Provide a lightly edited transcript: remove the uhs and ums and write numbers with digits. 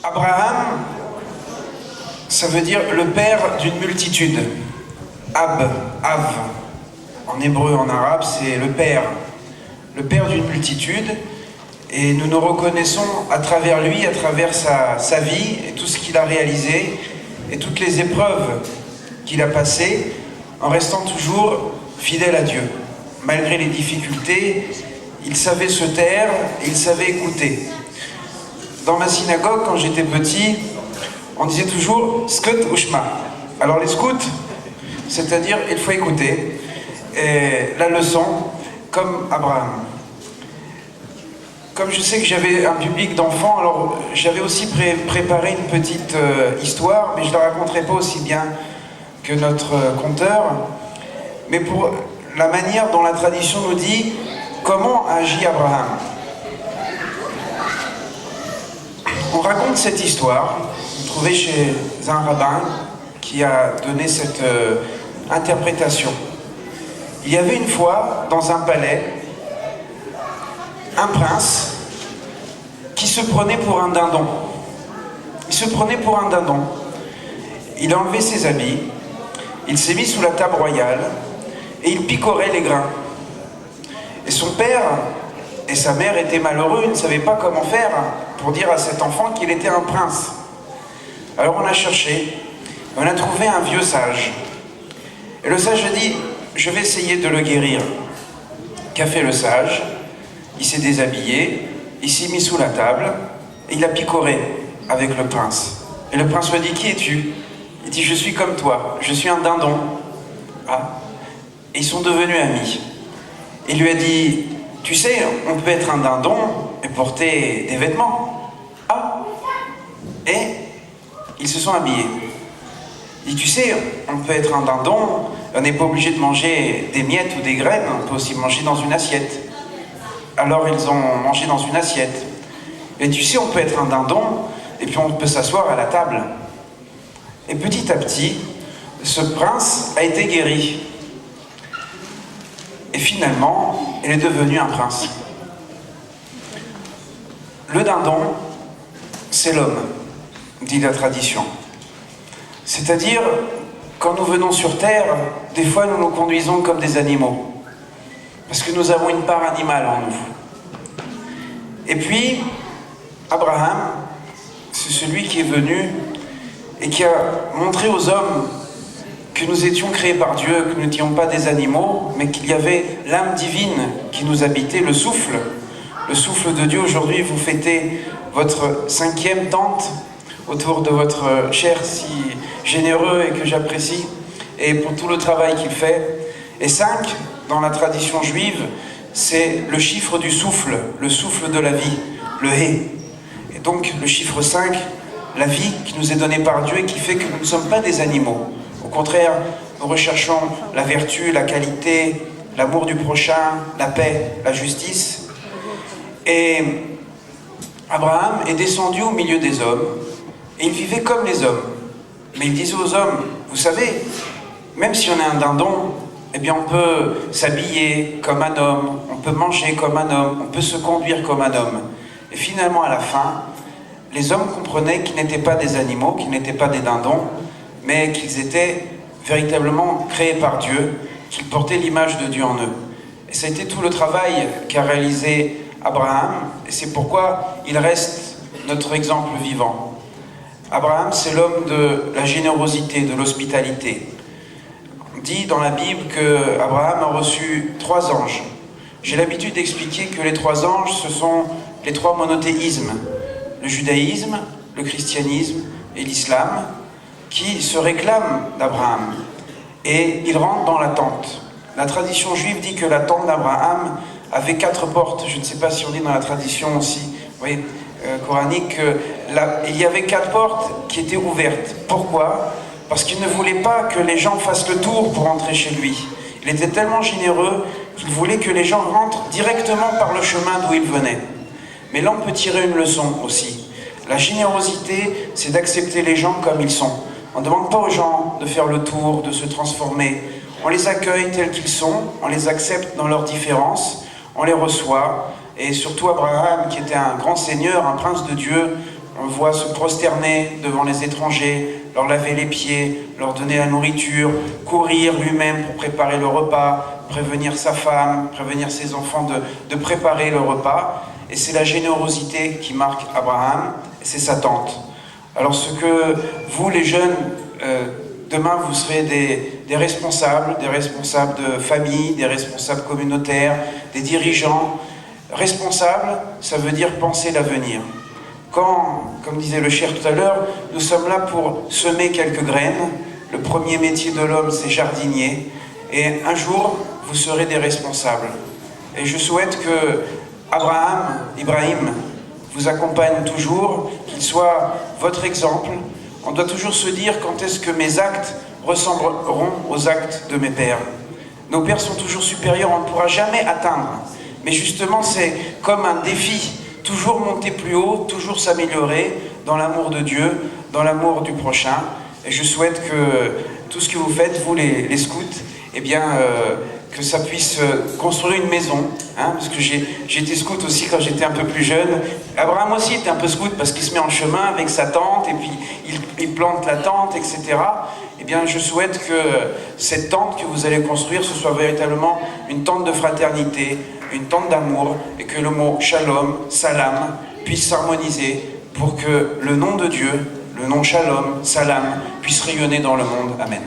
Abraham, ça veut dire le père d'une multitude. Ab, Av, en hébreu, en arabe, c'est le père d'une multitude. Et nous nous reconnaissons à travers lui, à travers sa vie, et tout ce qu'il a réalisé, et toutes les épreuves qu'il a passées, en restant toujours fidèle à Dieu. Malgré les difficultés, il savait se taire, et il savait écouter. Dans ma synagogue, quand j'étais petit, on disait toujours « skut ushma ». Alors les scouts, c'est-à-dire il faut écouter. Et la leçon, comme Abraham. Comme je sais que j'avais un public d'enfants, alors j'avais aussi préparé une petite histoire, mais je ne la raconterai pas aussi bien que notre conteur. Mais pour la manière dont la tradition nous dit comment agit Abraham. On raconte cette histoire, trouvée chez un rabbin qui a donné cette interprétation. Il y avait une fois, dans un palais, un prince qui se prenait pour un dindon. Il se prenait pour un dindon. Il a enlevé ses habits, il s'est mis sous la table royale et il picorait les grains. Et son père et sa mère étaient malheureux, ils ne savaient pas comment faire pour dire à cet enfant qu'il était un prince. Alors on a cherché, on a trouvé un vieux sage. Et le sage a dit, je vais essayer de le guérir. Qu'a fait le sage? Il s'est déshabillé, il s'est mis sous la table, et il a picoré avec le prince. Et le prince lui a dit, qui es-tu? Il dit, je suis comme toi, je suis un dindon. Ah. Et ils sont devenus amis. Il lui a dit, tu sais, on peut être un dindon et porter des vêtements. Ah. Et ils se sont habillés. Il dit, tu sais, on peut être un dindon, on n'est pas obligé de manger des miettes ou des graines, on peut aussi manger dans une assiette. Alors ils ont mangé dans une assiette. Et tu sais, on peut être un dindon, et puis on peut s'asseoir à la table. Et petit à petit, ce prince a été guéri. Et finalement, il est devenu un prince. Le dindon, c'est l'homme, dit la tradition. C'est-à-dire, quand nous venons sur Terre, des fois nous nous conduisons comme des animaux. Parce que nous avons une part animale en nous. Et puis, Abraham, c'est celui qui est venu et qui a montré aux hommes que nous étions créés par Dieu, que nous n'étions pas des animaux, mais qu'il y avait l'âme divine qui nous habitait, le souffle de Dieu. Aujourd'hui, vous fêtez votre 5e tente autour de votre cher si généreux et que j'apprécie, et pour tout le travail qu'il fait. Et 5, dans la tradition juive, c'est le chiffre du souffle, le souffle de la vie, le Hé. Et donc le chiffre 5, la vie qui nous est donnée par Dieu et qui fait que nous ne sommes pas des animaux. Au contraire, nous recherchons la vertu, la qualité, l'amour du prochain, la paix, la justice. Et Abraham est descendu au milieu des hommes et il vivait comme les hommes. Mais il disait aux hommes, vous savez, même si on est un dindon, eh bien on peut s'habiller comme un homme, on peut manger comme un homme, on peut se conduire comme un homme. Et finalement, à la fin, les hommes comprenaient qu'ils n'étaient pas des animaux, qu'ils n'étaient pas des dindons, mais qu'ils étaient véritablement créés par Dieu, qu'ils portaient l'image de Dieu en eux. Et ça a été tout le travail qu'a réalisé Abraham, et c'est pourquoi il reste notre exemple vivant. Abraham, c'est l'homme de la générosité, de l'hospitalité. On dit dans la Bible qu'Abraham a reçu 3 anges. J'ai l'habitude d'expliquer que les 3 anges, ce sont les 3 monothéismes. Le judaïsme, le christianisme et l'islam, qui se réclament d'Abraham. Et ils rentrent dans la tente. La tradition juive dit que la tente d'Abraham avait 4 portes. Je ne sais pas si on dit dans la tradition aussi, oui, coranique, il y avait 4 portes qui étaient ouvertes. Pourquoi? Parce qu'il ne voulait pas que les gens fassent le tour pour entrer chez lui. Il était tellement généreux qu'il voulait que les gens rentrent directement par le chemin d'où ils venaient. Mais là, on peut tirer une leçon aussi. La générosité, c'est d'accepter les gens comme ils sont. On ne demande pas aux gens de faire le tour, de se transformer. On les accueille tels qu'ils sont, on les accepte dans leurs différences, on les reçoit. Et surtout Abraham, qui était un grand seigneur, un prince de Dieu, on le voit se prosterner devant les étrangers, leur laver les pieds, leur donner la nourriture, courir lui-même pour préparer le repas, prévenir sa femme, prévenir ses enfants de préparer le repas. Et c'est la générosité qui marque Abraham, et c'est sa tante. Alors ce que vous, les jeunes, demain vous serez des responsables de famille, des responsables communautaires, des dirigeants. Responsable, ça veut dire penser l'avenir. Quand, comme disait le cher tout à l'heure, nous sommes là pour semer quelques graines, le premier métier de l'homme c'est jardinier, et un jour vous serez des responsables. Et je souhaite que Ibrahim, vous accompagne toujours, qu'il soit votre exemple. On doit toujours se dire quand est-ce que mes actes ressembleront aux actes de mes pères. Nos pères sont toujours supérieurs, on ne pourra jamais atteindre. Mais justement, c'est comme un défi, toujours monter plus haut, toujours s'améliorer dans l'amour de Dieu, dans l'amour du prochain. Et je souhaite que tout ce que vous faites, vous les scouts, eh bien, que ça puisse construire une maison, hein, parce que j'ai été scout aussi quand j'étais un peu plus jeune. Abraham aussi était un peu scout parce qu'il se met en chemin avec sa tente et puis il plante la tente, etc. Eh bien, je souhaite que cette tente que vous allez construire, ce soit véritablement une tente de fraternité, une tente d'amour, et que le mot shalom, salam, puisse s'harmoniser pour que le nom de Dieu, le nom shalom, salam, puisse rayonner dans le monde. Amen.